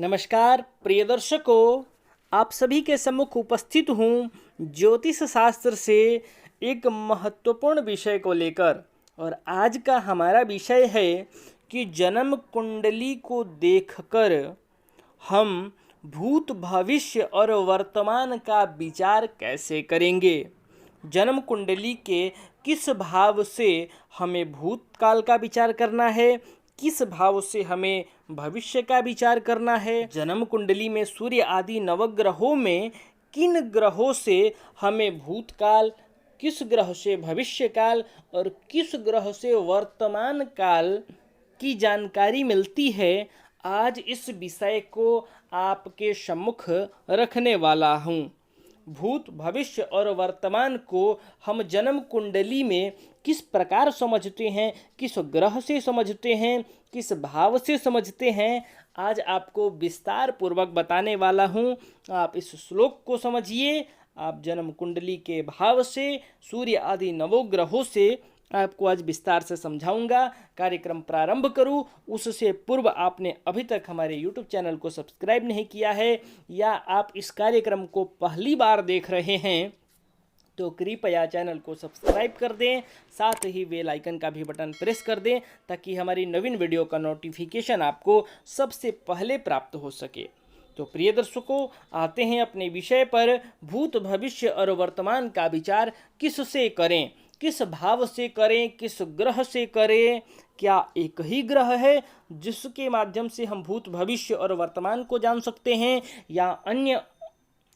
नमस्कार प्रिय दर्शकों, आप सभी के सम्मुख उपस्थित हूँ ज्योतिष शास्त्र से एक महत्वपूर्ण विषय को लेकर। और आज का हमारा विषय है कि जन्म कुंडली को देखकर हम भूत भविष्य और वर्तमान का विचार कैसे करेंगे। जन्म कुंडली के किस भाव से हमें भूतकाल का विचार करना है, किस भाव से हमें भविष्य का विचार करना है। जन्म कुंडली में सूर्य आदि नवग्रहों में किन ग्रहों से हमें भूतकाल, किस ग्रह से भविष्य काल और किस ग्रह से वर्तमान काल की जानकारी मिलती है, आज इस विषय को आपके सम्मुख रखने वाला हूँ। भूत भविष्य और वर्तमान को हम जन्म कुंडली में किस प्रकार समझते हैं, किस ग्रह से समझते हैं, किस भाव से समझते हैं, आज आपको विस्तार पूर्वक बताने वाला हूँ। आप इस श्लोक को समझिए। आप जन्म कुंडली के भाव से, सूर्य आदि नवोग्रहों से आपको आज विस्तार से समझाऊंगा। कार्यक्रम प्रारंभ करूं उससे पूर्व आपने अभी तक हमारे YouTube चैनल को सब्सक्राइब नहीं किया है या आप इस कार्यक्रम को पहली बार देख रहे हैं तो कृपया चैनल को सब्सक्राइब कर दें, साथ ही बेल आइकन का भी बटन प्रेस कर दें ताकि हमारी नवीन वीडियो का नोटिफिकेशन आपको सबसे पहले प्राप्त हो सके। तो प्रिय दर्शकों, आते हैं अपने विषय पर। भूत भविष्य और वर्तमान का विचार किससे करें, किस भाव से करें, किस ग्रह से करें। क्या एक ही ग्रह है जिसके माध्यम से हम भूत भविष्य और वर्तमान को जान सकते हैं, या अन्य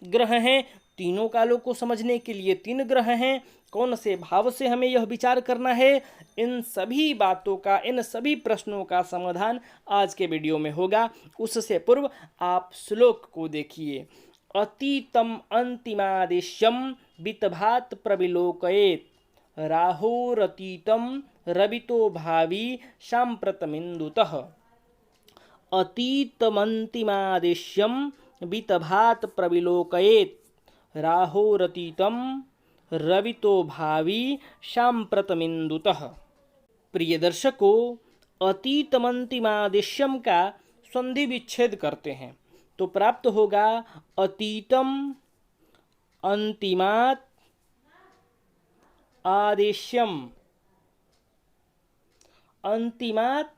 ग्रह हैं? तीनों कालों को समझने के लिए तीन ग्रह हैं। कौन से भाव से हमें यह विचार करना है, इन सभी बातों का, इन सभी प्रश्नों का समाधान आज के वीडियो में होगा। उससे पूर्व आप श्लोक को देखिए। अतीतम अंतिमादिश्यम वितभात प्रविलोकयेत, राहोरतीतम रवितो भावी सांप्रतमिन्दुतः। अतीतमंतिमादिश्यम वितभात प्रविलोकयेत, राहोरतीतम रवितो भावी सांप्रतमिन्दुतः। प्रिय दर्शकों, अतीतमंतिमादिश्यम का संधि विच्छेद करते हैं तो प्राप्त होगा अतीतम अंतिमात आदेश्यम। अंतिमात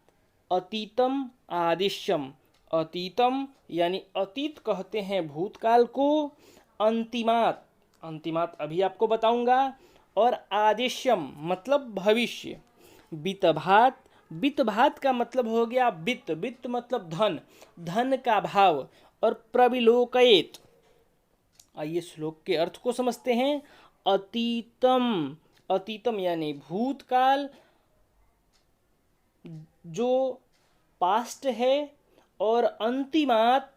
अतीतम आदिश्यम। अतीतम यानी अतीत कहते हैं भूतकाल को, अंतिमात, अंतिमात अभी आपको बताऊंगा, और आदिश्यम मतलब भविष्य। वितभात, वितभात का मतलब हो गया वित्त, वित्त मतलब धन, धन का भाव। और प्रविलोकयेत, आइए श्लोक के अर्थ को समझते हैं। अतीतम, अतीतम यानी भूतकाल जो पास्ट है, और अंतिमात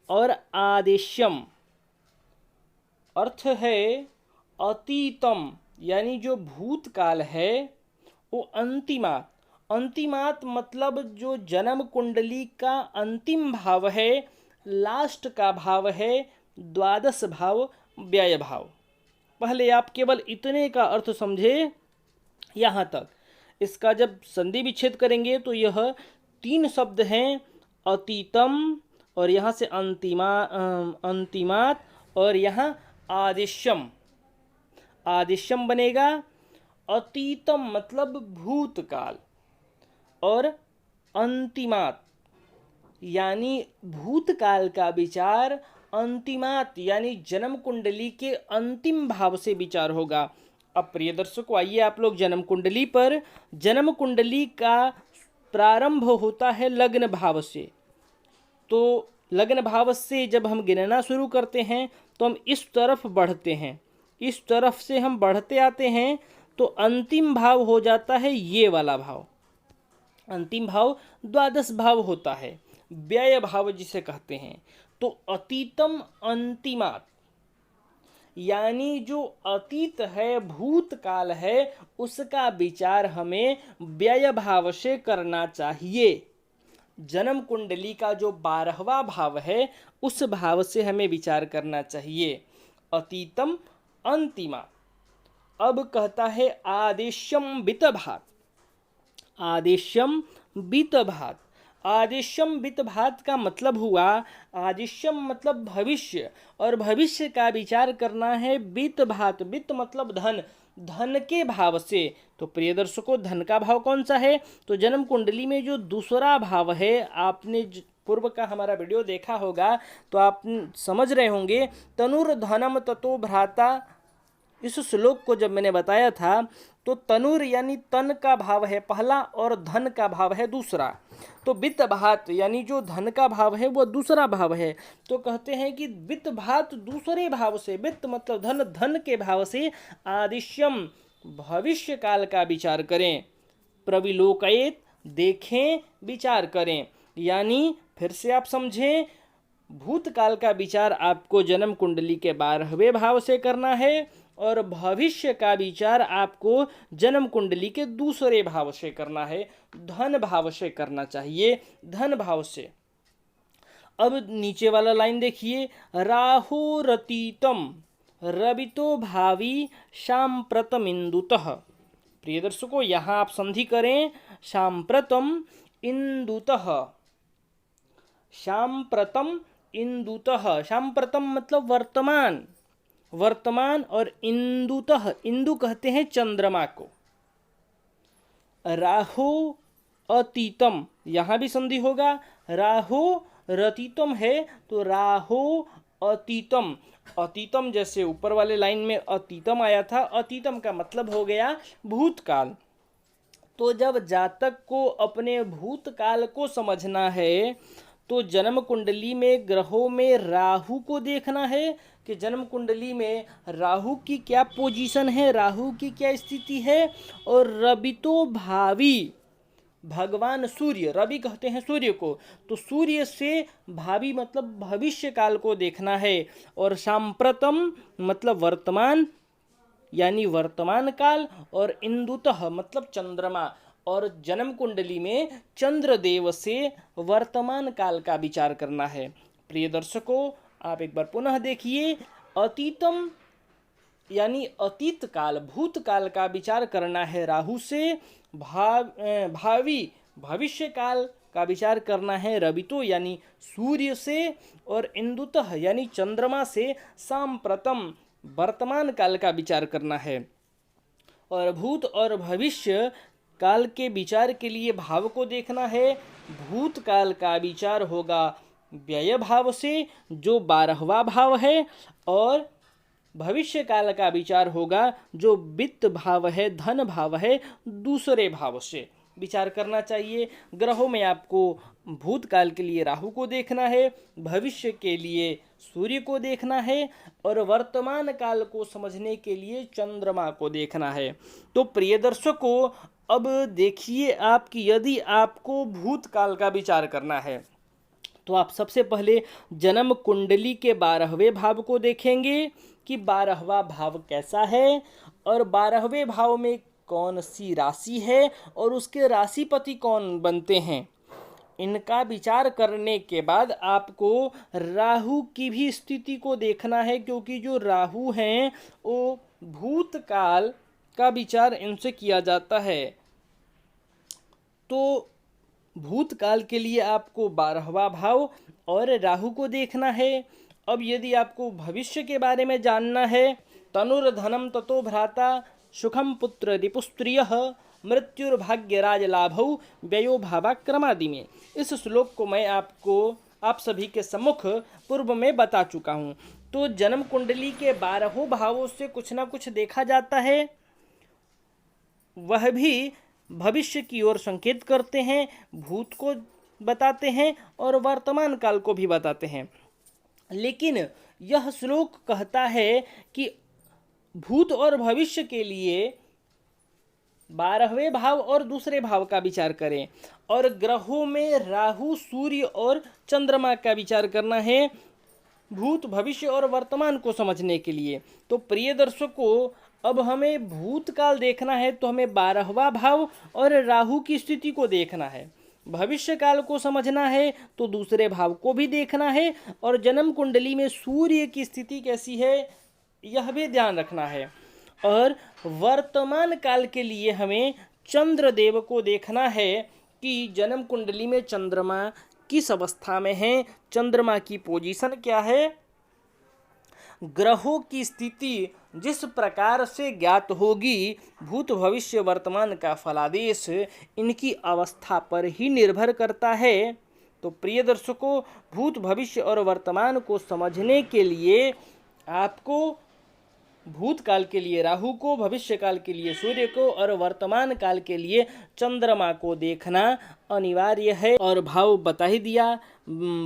और आदेश्यम अर्थ है अतीतम यानी जो भूतकाल है वो अंतिमात। अंतिमात मतलब जो जन्म कुंडली का अंतिम भाव है, लास्ट का भाव है, द्वादश भाव, व्यय भाव। पहले आप केवल इतने का अर्थ समझे यहाँ तक। इसका जब संधि विच्छेद करेंगे तो यह तीन शब्द हैं, अतीतम, और यहाँ से अंतिमात, और यहाँ आदिश्यम। आदिश्यम बनेगा। अतीतम मतलब भूतकाल, और अंतिमात यानी भूतकाल का विचार, अंतिमात यानी जन्म कुंडली के अंतिम भाव से विचार होगा। अब प्रिय दर्शकों, आइए आप लोग जन्म कुंडली पर। जन्म कुंडली का प्रारंभ होता है लग्न भाव से। तो लग्न भाव से जब हम गिनना शुरू करते हैं तो हम इस तरफ बढ़ते हैं, इस तरफ से हम बढ़ते आते हैं तो अंतिम भाव हो जाता है ये वाला भाव। अंतिम भाव द्वादश भाव होता है, व्यय भाव जिसे कहते हैं। तो अतीतम अंतिमात यानी जो अतीत है, भूतकाल है, उसका विचार हमें व्यय भाव से करना चाहिए। जन्म कुंडली का जो 12वां भाव है उस भाव से हमें विचार करना चाहिए। अतीतम अंतिमा। अब कहता है आदेश्यम वितभात। आदेश्यम वितभात। आदिश्यम वित्त भात का मतलब हुआ, आदिश्यम मतलब भविष्य, और भविष्य का विचार करना है वित्त भात। वित्त मतलब धन, धन के भाव से। तो प्रिय दर्शकों, धन का भाव कौन सा है? तो जन्म कुंडली में जो दूसरा भाव है, आपने पूर्व का हमारा वीडियो देखा होगा तो आप समझ रहे होंगे, तनुर धनम ततो भ्राता। इस श्लोक को जब मैंने बताया था तो तनुर यानी तन का भाव है पहला और धन का भाव है दूसरा। तो वित्त भात यानी जो धन का भाव है वो दूसरा भाव है। तो कहते हैं कि वित्त भात दूसरे भाव से, वित्त मतलब धन, धन के भाव से आदिश्यम भविष्य काल का विचार करें, प्रविलोकयेत देखें, विचार करें। यानी फिर से आप समझें, भूतकाल का विचार आपको जन्म कुंडली के 12वें भाव से करना है और भविष्य का विचार आपको जन्म कुंडली के दूसरे भाव से करना है, धन भाव से करना चाहिए, धन भाव से। अब नीचे वाला लाइन देखिए, राहु रतीतम रवितो भावी सांप्रतम इंदुतः। प्रिय दर्शकों, यहाँ आप संधि करें, सांप्रतम इंदुतः, सांप्रतम इंदुतः। सांप्रतम मतलब वर्तमान, वर्तमान, और इंदुतः, इंदु कहते हैं चंद्रमा को। राहु अतीतम, यहां भी संधि होगा, राहु रतीतम है तो राहु अतीतम। अतीतम जैसे ऊपर वाले लाइन में अतीतम आया था, अतीतम का मतलब हो गया भूतकाल। तो जब जातक को अपने भूतकाल को समझना है तो जन्म कुंडली में ग्रहों में राहु को देखना है कि जन्म कुंडली में राहु की क्या पोजीशन है, राहु की क्या स्थिति है। और रवि तो भावी, भगवान सूर्य, रवि कहते हैं सूर्य को, तो सूर्य से भावी मतलब भविष्य काल को देखना है। और सांप्रतम मतलब वर्तमान यानी वर्तमान काल, और इंदुतः मतलब चंद्रमा, और जन्म कुंडली में चंद्रदेव से वर्तमान काल का विचार करना है। प्रिय दर्शकों, आप एक बार पुनः देखिए, अतीतम यानी अतीत काल, भूतकाल का विचार करना है राहु से, भावी भविष्य काल का विचार करना है रवितो यानी सूर्य से, और इंदुतः यानी चंद्रमा से सांप्रतम वर्तमान काल का विचार करना है। और भूत और भविष्य काल के विचार के लिए भाव को देखना है। भूतकाल का विचार होगा व्यय भाव से जो 12वां भाव है, और भविष्य काल का विचार होगा जो वित्त भाव है, धन भाव है, दूसरे भाव से विचार करना चाहिए। ग्रहों में आपको भूतकाल के लिए राहु को देखना है, भविष्य के लिए सूर्य को देखना है, और वर्तमान काल को समझने के लिए चंद्रमा को देखना है। तो प्रिय दर्शकों, अब देखिए आपकी, यदि आपको भूतकाल का विचार करना है तो आप सबसे पहले जन्म कुंडली के 12वें भाव को देखेंगे कि 12वां भाव कैसा है, और 12वें भाव में कौन सी राशि है और उसके राशिपति कौन बनते हैं। इनका विचार करने के बाद आपको राहु की भी स्थिति को देखना है, क्योंकि जो राहु हैं वो भूतकाल का विचार इनसे किया जाता है। तो भूतकाल के लिए आपको 12वां भाव और राहु को देखना है। अब यदि आपको भविष्य के बारे में जानना है, तनुर्धनम ततो भ्राता सुखम पुत्र रिपुस्त्रियः मृत्युर्भाग्यराज लाभौ व्ययो भावाक्रमादि में, इस श्लोक को मैं आप सभी के सम्मुख पूर्व में बता चुका हूँ। तो जन्म कुंडली के 12 भावों से कुछ ना कुछ देखा जाता है, वह भी भविष्य की ओर संकेत करते हैं, भूत को बताते हैं और वर्तमान काल को भी बताते हैं। लेकिन यह श्लोक कहता है कि भूत और भविष्य के लिए 12वें भाव और दूसरे भाव का विचार करें, और ग्रहों में राहु, सूर्य और चंद्रमा का विचार करना है भूत, भविष्य और वर्तमान को समझने के लिए। तो प्रिय दर्शकों, अब हमें भूतकाल देखना है तो हमें 12वां भाव और राहु की स्थिति को देखना है। भविष्य काल को समझना है तो दूसरे भाव को भी देखना है, और जन्म कुंडली में सूर्य की स्थिति कैसी है यह भी ध्यान रखना है। और वर्तमान काल के लिए हमें चंद्रदेव को देखना है कि जन्म कुंडली में चंद्रमा किस अवस्था में है, चंद्रमा की पोजीशन क्या है, ग्रहों की स्थिति जिस प्रकार से ज्ञात होगी, भूत भविष्य वर्तमान का फलादेश इनकी अवस्था पर ही निर्भर करता है। तो प्रिय दर्शकों, भूत भविष्य और वर्तमान को समझने के लिए आपको भूतकाल के लिए राहु को, भविष्य काल के लिए सूर्य को और वर्तमान काल के लिए चंद्रमा को देखना अनिवार्य है। और भाव बता ही दिया,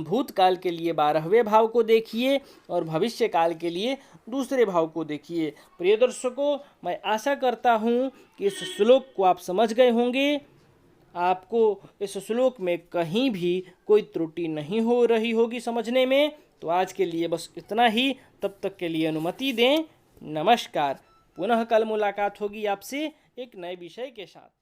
भूतकाल के लिए 12वें भाव को देखिए और भविष्य काल के लिए दूसरे भाव को देखिए। प्रिय दर्शकों, मैं आशा करता हूँ कि इस श्लोक को आप समझ गए होंगे, आपको इस श्लोक में कहीं भी कोई त्रुटि नहीं हो रही होगी समझने में। तो आज के लिए बस इतना ही, तब तक के लिए अनुमति दें। नमस्कार। पुनः कल मुलाकात होगी आपसे एक नए विषय के साथ।